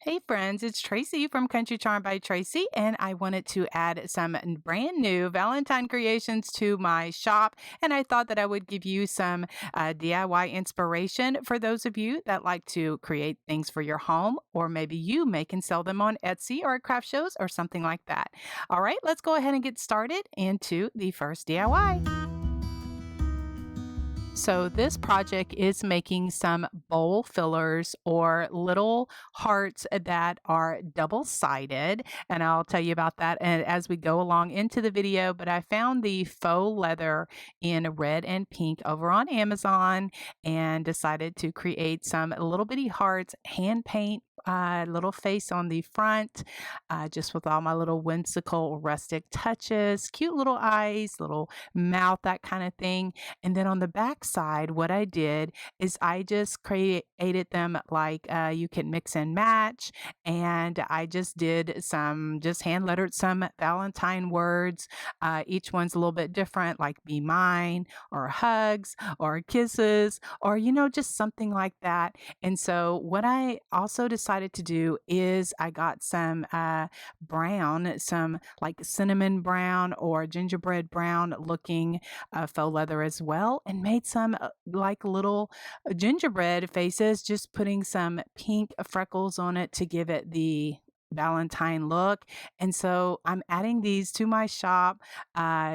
Hey friends, it's Tracy from Country Charm by Tracy, and I wanted to add some brand new Valentine creations to my shop. And I thought that I would give you some DIY inspiration for those of you that like to create things for your home, or maybe you make and sell them on Etsy or at craft shows or something like that. All right, let's go ahead and get started into the first DIY. So, this project is making some bowl fillers or little hearts that are double sided. And I'll tell you about that as we go along into the video. But I found the faux leather in red and pink over on Amazon and decided to create some little bitty hearts, hand paint. Little face on the front, just with all my little whimsical rustic touches, cute little eyes, little mouth, that kind of thing. And then on the back side, what I did is I just created them like you can mix and match. And I just did just hand lettered some Valentine words. Each one's a little bit different, like be mine, or hugs, or kisses, or, just something like that. And so, what I also decided to do is I got some brown, some like cinnamon brown or gingerbread brown looking faux leather as well, and made some like little gingerbread faces, just putting some pink freckles on it to give it the Valentine look. And so I'm adding these to my shop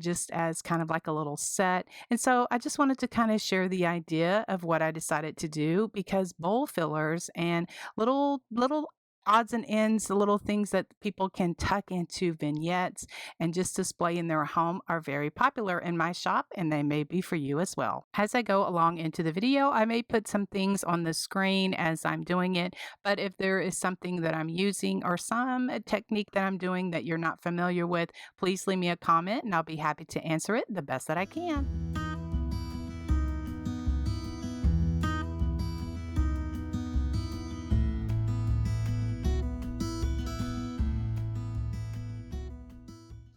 just as kind of like a little set. And so I just wanted to kind of share the idea of what I decided to do, because bowl fillers and little odds and ends, the little things that people can tuck into vignettes and just display in their home, are very popular in my shop, and they may be for you as well. As I go along into the video, I may put some things on the screen as I'm doing it, but if there is something that I'm using or some technique that I'm doing that you're not familiar with, please leave me a comment and I'll be happy to answer it the best that I can.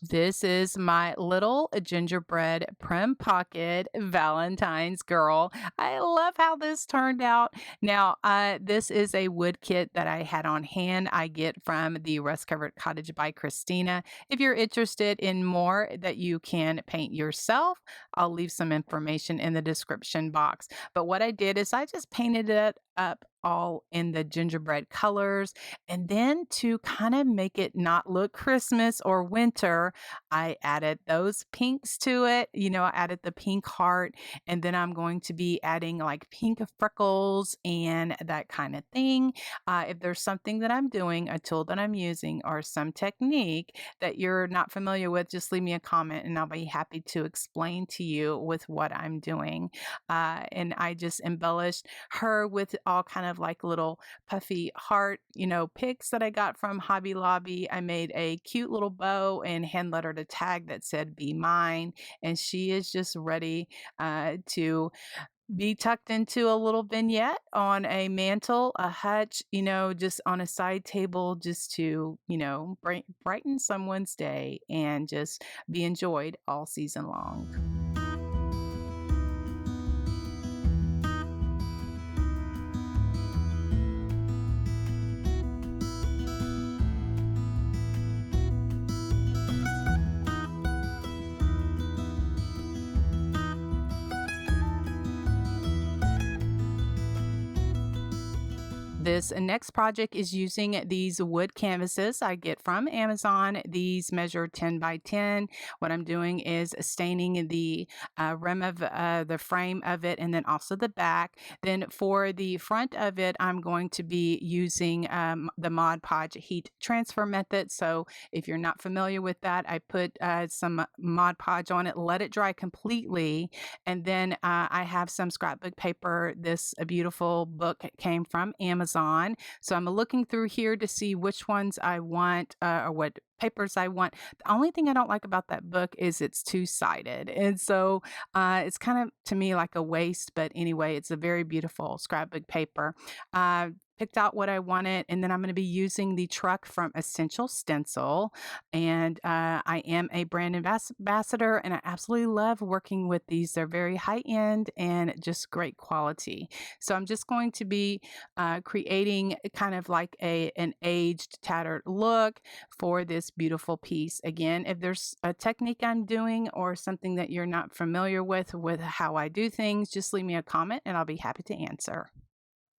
This is my little gingerbread prim pocket Valentine's girl. I love how this turned out. Now, this is a wood kit that I had on hand. I get from the Rust Covered Cottage by Christina. If you're interested in more that you can paint yourself, I'll leave some information in the description box. But what I did is I just painted it up all in the gingerbread colors. And then to kind of make it not look Christmas or winter, I added those pinks to it. I added the pink heart, and then I'm going to be adding like pink freckles and that kind of thing. If there's something that I'm doing, a tool that I'm using, or some technique that you're not familiar with, just leave me a comment and I'll be happy to explain to you with what I'm doing. And I just embellished her with all kind of like little puffy heart, pics that I got from Hobby Lobby. I made a cute little bow and hand lettered a tag that said "Be Mine," and she is just ready to be tucked into a little vignette on a mantle, a hutch, just on a side table, just to, brighten someone's day and just be enjoyed all season long. This next project is using these wood canvases I get from Amazon. These measure 10 by 10. What I'm doing is staining the rim of the frame of it, and then also the back. Then for the front of it, I'm going to be using the Mod Podge heat transfer method. So if you're not familiar with that, I put some Mod Podge on it, let it dry completely, and then I have some scrapbook paper. This beautiful book came from Amazon. So I'm looking through here to see which ones I want, or what papers I want. The only thing I don't like about that book is it's two-sided. And so it's kind of to me like a waste, but anyway, it's a very beautiful scrapbook paper. picked out what I wanted, and then I'm going to be using the truck from Essential Stencil. And I am a brand ambassador, and I absolutely love working with these. They're very high end and just great quality. So I'm just going to be creating kind of like an aged, tattered look for this beautiful piece. Again, if there's a technique I'm doing or something that you're not familiar with how I do things, just leave me a comment and I'll be happy to answer.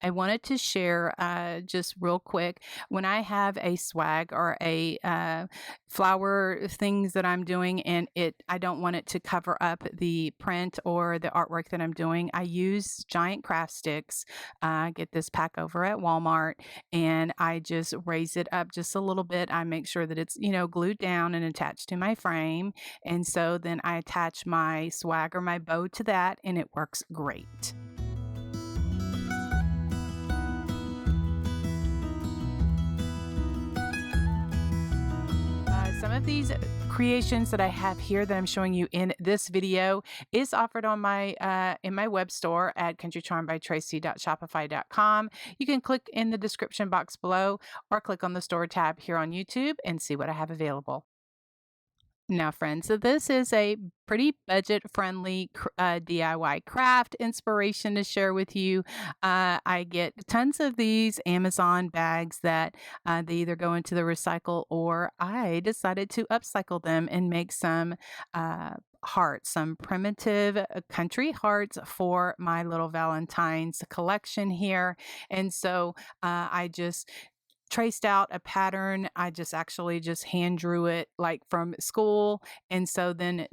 I wanted to share just real quick when I have a swag or a flower things that I'm doing and I don't want it to cover up the print or the artwork that I'm doing. I use giant craft sticks. Get this pack over at Walmart, and I just raise it up just a little bit. I make sure that it's glued down and attached to my frame, and so then I attach my swag or my bow to that, and it works great. Some of these creations that I have here that I'm showing you in this video is offered on my in my web store at countrycharmbytracy.shopify.com. You can click in the description box below or click on the store tab here on YouTube and see what I have available. Now, friends, so this is a pretty budget-friendly DIY craft inspiration to share with you. I get tons of these Amazon bags that they either go into the recycle or I decided to upcycle them and make some hearts, some primitive country hearts for my little Valentine's collection here. And so I just traced out a pattern. I just actually just hand drew it like from school. And so then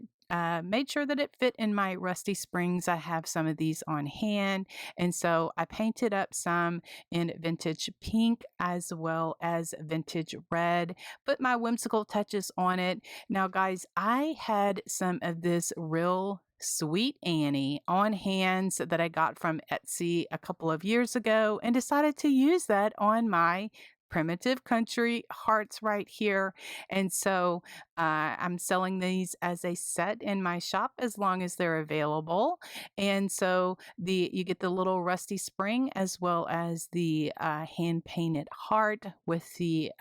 made sure that it fit in my rusty springs. I have some of these on hand. And so I painted up some in vintage pink as well as vintage red, put my whimsical touches on it. Now, guys, I had some of this real Sweet Annie on hands that I got from Etsy a couple of years ago and decided to use that on my primitive country hearts right here. And so I'm selling these as a set in my shop as long as they're available. And so you get the little rusty spring as well as the hand painted heart with the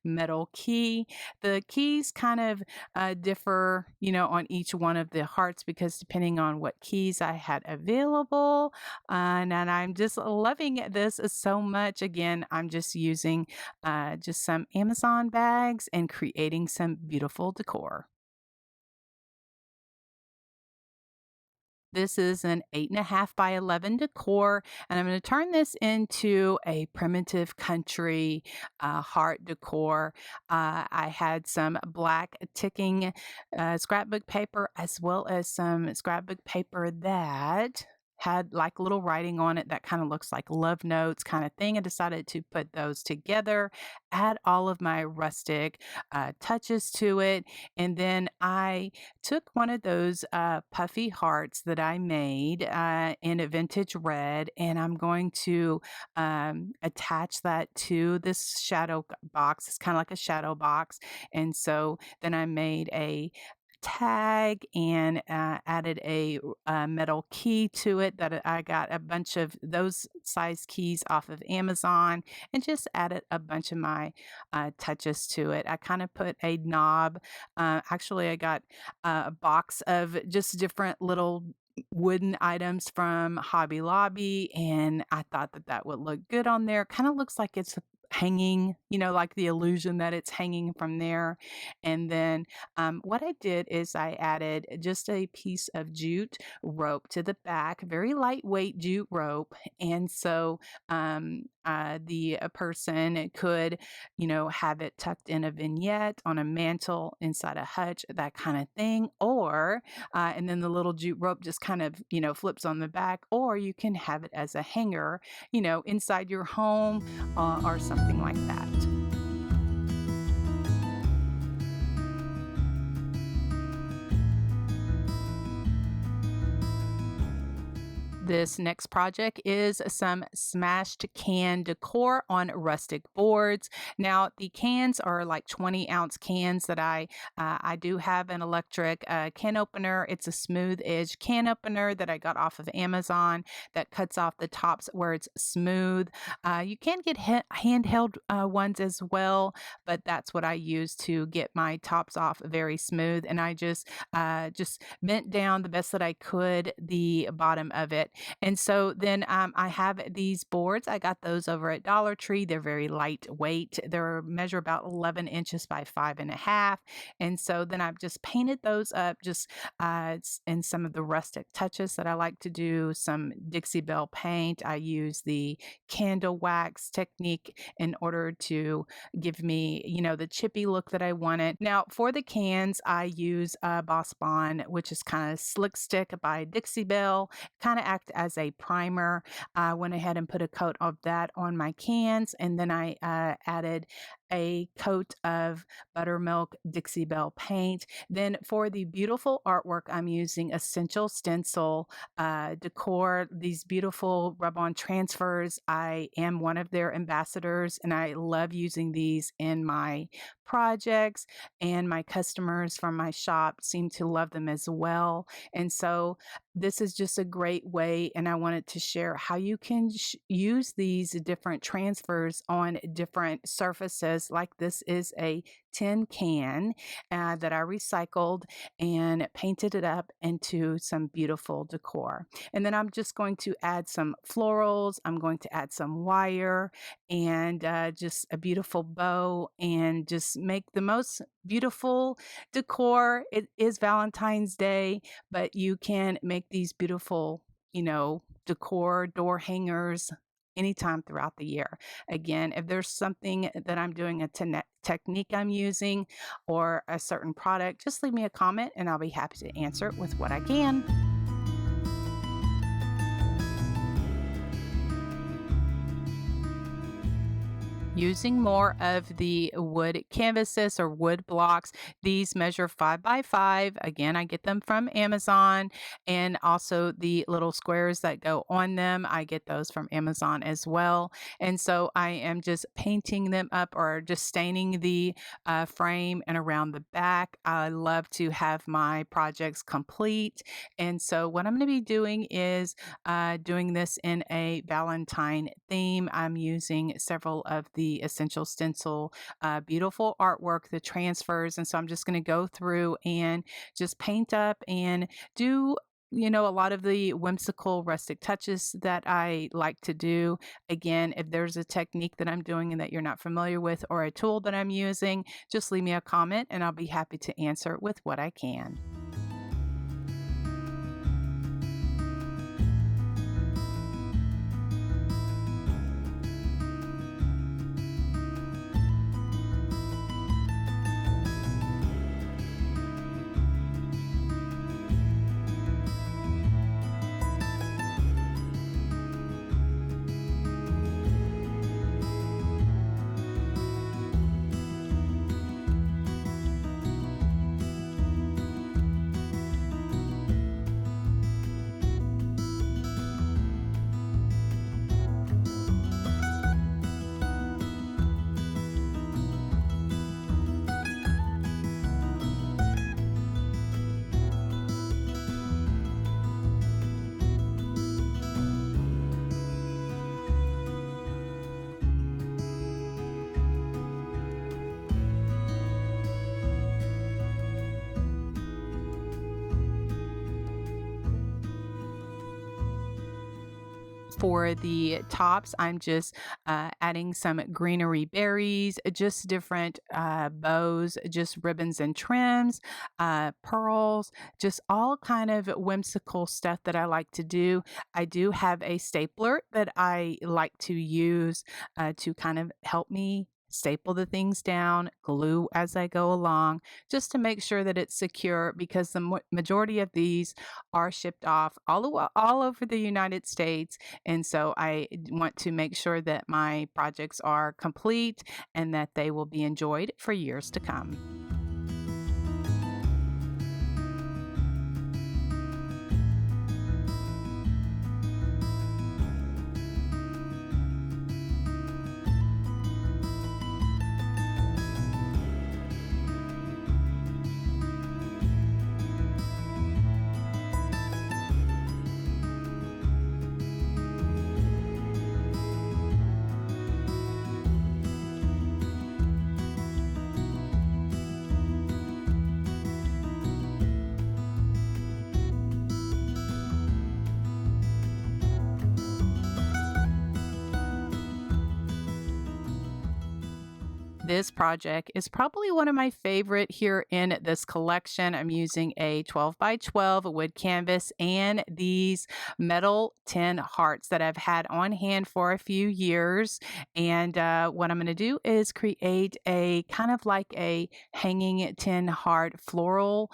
metal key. The keys kind of differ, on each one of the hearts because depending on what keys I had available. And I'm just loving this so much. Again, I'm just using just some Amazon bags and creating some beautiful decor. This is an 8.5 by 11 decor, and I'm going to turn this into a primitive country heart decor. I had some black ticking scrapbook paper as well as some scrapbook paper that had like little writing on it that kind of looks like love notes kind of thing. I decided to put those together, add all of my rustic touches to it, and then I took one of those puffy hearts that I made in a vintage red, and I'm going to attach that to this shadow box. It's kind of like a shadow box. And so then I made a tag and added a metal key to it that I got a bunch of those size keys off of Amazon and just added a bunch of my touches to it. I kind of put a knob. Actually, I got a box of just different little wooden items from Hobby Lobby, and I thought that that would look good on there. Kind of looks like it's hanging, like the illusion that it's hanging from there. And then what I did is I added just a piece of jute rope to the back, very lightweight jute rope. And so the person could, have it tucked in a vignette on a mantle inside a hutch, that kind of thing. Or, and then the little jute rope just kind of, flips on the back, or you can have it as a hanger, inside your home or something like that. This next project is some smashed can decor on rustic boards. Now, the cans are like 20-ounce cans that I do have an electric can opener. It's a smooth edge can opener that I got off of Amazon that cuts off the tops where it's smooth. You can get handheld ones as well, but that's what I use to get my tops off very smooth. And I just bent down the best that I could the bottom of it. And so then I have these boards. I got those over at Dollar Tree. They're very lightweight. They're measure about 11 inches by 5.5. And so then I've just painted those up just in some of the rustic touches that I like to do, some Dixie Belle paint. I use the candle wax technique in order to give me, the chippy look that I wanted. Now, for the cans, I use Boss Bond, which is kind of Slick Stick by Dixie Belle, kind of act as a primer. I went ahead and put a coat of that on my cans, and then I added a coat of buttermilk Dixie Belle paint. Then for the beautiful artwork, I'm using Essential Stencil Decor, these beautiful rub-on transfers. I am one of their ambassadors, and I love using these in my projects, and my customers from my shop seem to love them as well. And so this is just a great way, and I wanted to share how you can use these different transfers on different surfaces. Like this is a tin can that I recycled and painted it up into some beautiful decor. And then I'm just going to add some florals. I'm going to add some wire and just a beautiful bow, and just make the most beautiful decor. It is Valentine's Day, but you can make these beautiful, decor door hangers anytime throughout the year. Again, if there's something that I'm doing, a technique I'm using, or a certain product, just leave me a comment and I'll be happy to answer it with what I can. Using more of the wood canvases or wood blocks. These measure 5 by 5. Again, I get them from Amazon, and also the little squares that go on them, I get those from Amazon as well. And so I am just painting them up, or just staining the frame and around the back. I love to have my projects complete. And so what I'm going to be doing is doing this in a Valentine theme. I'm using several of the Essential Stencil beautiful artwork, the transfers. And so I'm just going to go through and just paint up and do a lot of the whimsical rustic touches that I like to do. Again, if there's a technique that I'm doing and that you're not familiar with, or a tool that I'm using, just leave me a comment and I'll be happy to answer it with what I can. For the tops, I'm just adding some greenery berries, just different bows, just ribbons and trims, pearls, just all kind of whimsical stuff that I like to do. I do have a stapler that I like to use to kind of help me staple the things down, glue as I go along, just to make sure that it's secure, because the majority of these are shipped off all over the United States. And so I want to make sure that my projects are complete and that they will be enjoyed for years to come. this project is probably one of my favorite here in this collection. I'm using a 12 by 12 wood canvas and these metal tin hearts that I've had on hand for a few years. And what I'm going to do is create a kind of like a hanging tin heart floral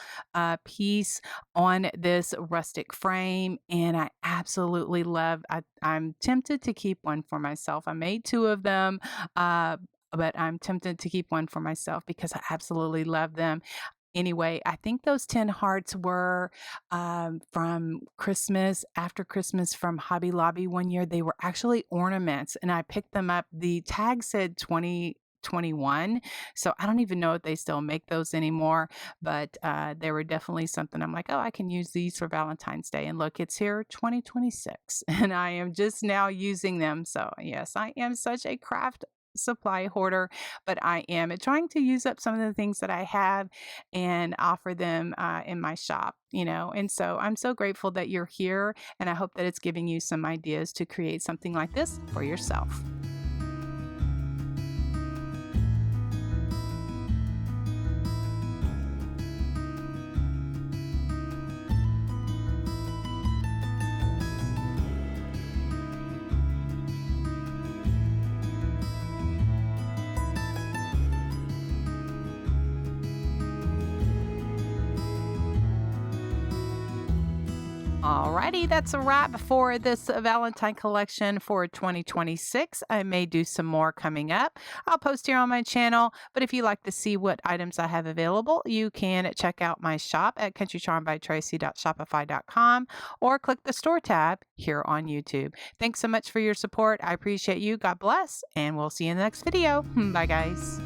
piece on this rustic frame. And I absolutely love, I'm tempted to keep one for myself. I made two of them. But I'm tempted to keep one for myself because I absolutely love them. Anyway, I think those 10 hearts were from Christmas, after Christmas from Hobby Lobby one year. They were actually ornaments, and I picked them up. The tag said 2021, so I don't even know if they still make those anymore, but they were definitely something I'm like, oh, I can use these for Valentine's Day. And look, it's here 2026, and I am just now using them. So, yes, I am such a craft supply hoarder, but I am trying to use up some of the things that I have and offer them in my shop, And so I'm so grateful that you're here, and I hope that it's giving you some ideas to create something like this for yourself. Alrighty, that's a wrap for this Valentine collection for 2026. I may do some more coming up. I'll post here on my channel, but if you like to see what items I have available, you can check out my shop at countrycharmbytracy.shopify.com or click the store tab here on YouTube. Thanks so much for your support. I appreciate you. God bless, and we'll see you in the next video. Bye, guys.